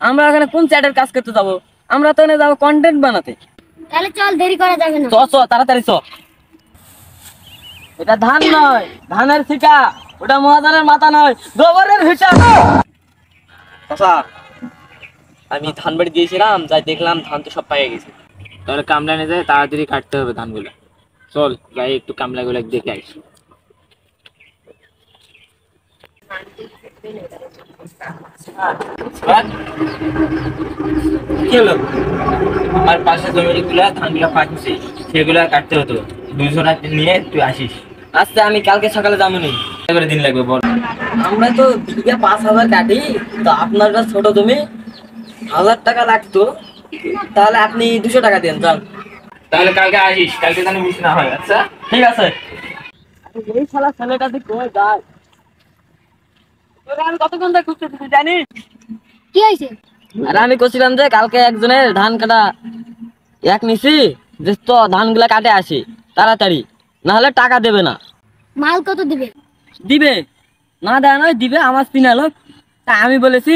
আমরা এখানে কোন চ্যাটের কাজ করতে যাবো? আমরা তো এখানে যাবো কন্টেন্ট বানাতে। তাহলে চল, দেরি করা যাবে না। চ চ তাড়াতাড়ি চ। এটা ধান নয়, ধানের শিকা। ওটা মহাজনের মাথা নয়, গোবরের হিসাব। চাচা, আমি ধান বাড়ি দিয়েছিলাম, যাই দেখলাম ধান তো সব পাইয়ে গেছে। তাহলে কামলা নিয়ে যায়, তাড়াতাড়ি কাটতে হবে ধানগুলো। চল যাই একটু কামলাগুলো দেখে আসি। কি হলো? আমার পাশে জমিগুলা ধানগুলো পাকছে, সেগুলা কাটতে হতো। 200 টাকা নিয়ে তুই আসিস। আচ্ছা, আমি কালকে সকালে যাবো নি। করে দিন লাগবে বল। আমরা তো বিঘা 5,000 কাটি, তো আপনার কাছে ছোট জমি 1,000 টাকা লাগতো, তাহলে আপনি 200 টাকা দেন। যান তাহলে কালকে আসিস, কালকে যেন মিস না হয়। আচ্ছা ঠিক আছে। এই শালা ছেলেটা তুই কই যায়? তোকে আমি কতক্ষণ ধরে খুঁজতেছি তুই জানিস? কি হয়েছে? আরে আমি কইছিলাম যে কালকে একজনের ধান কাটা এক নিছি, যে তো ধানগুলা কাটে আসি তাড়াতাড়ি, না হলে টাকা দেবে না। মাল কত দিবে? দিবে না, দেয় নয়, দিবে। আমার চিনা লোক, তা আমি বলেছি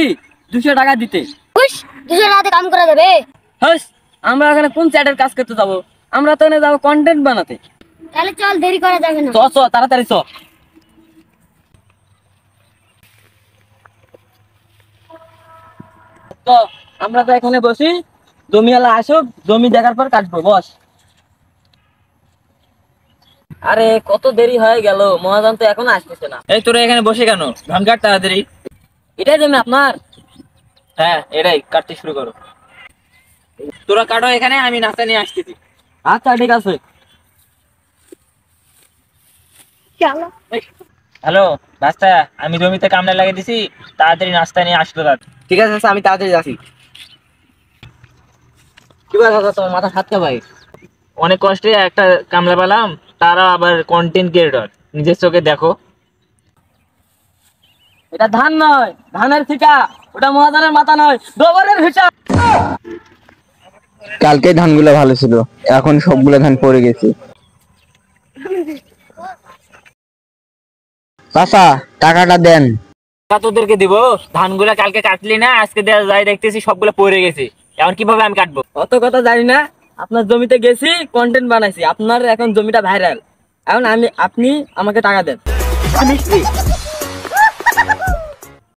200 টাকা দিতে। খুশ, 200 টাকাতে কাম করা যাবে? হস, আমরা এখানে কোন চ্যাটের কাজ করতে যাবো? আমরা তো এখানে যাবো কন্টেন্ট বানাতে। তাহলে চল, দেরি করা যাবে না। চ চ তাড়াতাড়ি চ। তো আমরা তো এখানে বসি, জমিওয়ালা আসুক, জমি দেখার পর কাটবো। বস। আরে কত দেরি হয়ে গেল, মহাজন তো এখনো আসতেছে না। এই তোরা এখানে বসে কেন? ধান কাট তাড়াতাড়ি। এটাই জমি আপনার? হ্যাঁ, এটাই কাটতে শুরু করো। তোরা কাটো এখানে, আমি নাস্তা নিয়ে আসতেছি। আচ্ছা ঠিক আছে। হ্যালো নাস্তা, আমি জমিতে কামলা লাগিয়ে দিছি, তাড়াতাড়ি নাস্তা নিয়ে আসতো। ঠিক আছে আচ্ছা, আমি তাড়াতাড়ি যাচ্ছি। কি বল দাদা, তোমার মাথা খাচ্ছে ভাই? অনেক কষ্টে একটা কামলা পেলাম, তারা আবার কন্টেন্ট ক্রিয়েটর। নিজের চোখে দেখো। এটা ধান নয়, ধানের শিকা। ওটা মহাজনের মাথা নয়, গোবরের হিসাব। কালকে ধানগুলো ভালো ছিল, এখন সবগুলো ধান পড়ে গেছে। চাচা, টাকাটা দেন। তোদেরকে দিব? ধানগুলা কালকে কাটলি না, আজকে যাই দেখতেছি সবগুলো পড়ে গেছে। এখন কিভাবে আমি কাটবো? অত কথা জানি না। আপনার জমিতে গেছি, কন্টেন্ট বানাইছি, আপনার এখন জমিটা ভাইরাল। এখন আপনি আমাকে টাকা দেন।